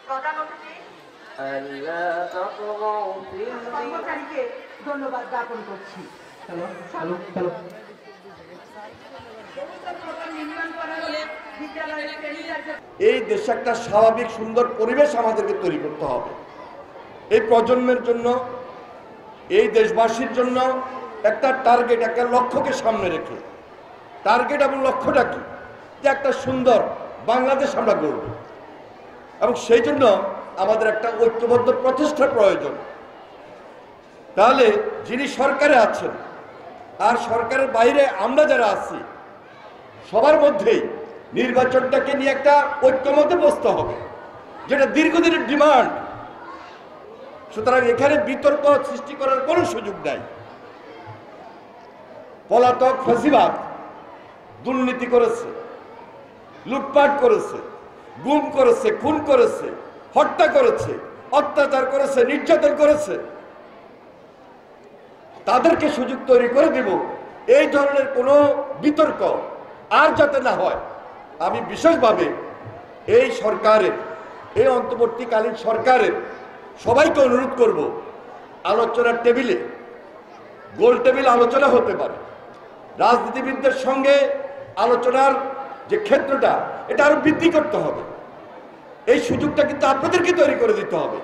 প্রধান অতিথি ألا تطغوا في কর্মচারীকে ধন্যবাদ জ্ঞাপন করছি। নির্মাণ করা হলে বিদ্যালয়ের শ্রেণীরা এই দেশে একটা স্বাভাবিক সুন্দর পরিবেশ আমাদেরকে তৈরি করতে হবে। এই প্রজন্মের জন্য, এই দেশবাসীর জন্য একটা টার্গেট, একটা লক্ষ্যকে সামনে রেখে, টার্গেট এবং লক্ষ্যটা কি, যে একটা সুন্দর বাংলাদেশ আমরা গড়ব, এবং সেই জন্য আমাদের একটা ঐক্যবদ্ধ প্রচেষ্টার প্রয়োজন। তাহলে যিনি সরকারে আছেন আর সরকারের বাইরে আমরা যারা আছি, সবার মধ্যেই নির্বাচনটাকে নিয়ে একটা ঐক্যমতে বসতে হবে, যেটা দীর্ঘদিনের ডিমান্ড। সুতরাং এখানে বিতর্ক সৃষ্টি করার কোনো সুযোগ নাই। পলাতক ফাঁসিবাদ দুর্নীতি করেছে, লুটপাট করেছে, গুম করেছে, খুন করেছে, হত্যা করেছে, অত্যাচার করেছে, নির্যাতন করেছে। তাদেরকে সুযোগ তৈরি করে দিব এই ধরনের কোনো বিতর্ক আর যাতে না হয়। আমি বিশেষভাবে এই সরকারের, এই অন্তর্বর্তীকালীন সরকারের সবাইকে অনুরোধ করব, আলোচনার টেবিলে, গোল টেবিল আলোচনা হতে পারে, রাজনীতিবিদদের সঙ্গে আলোচনার যে ক্ষেত্রটা, এটা আরো বৃদ্ধি করতে হবে। এই সুযোগটা কিন্তু আপনাদেরকে তৈরি করে দিতে হবে।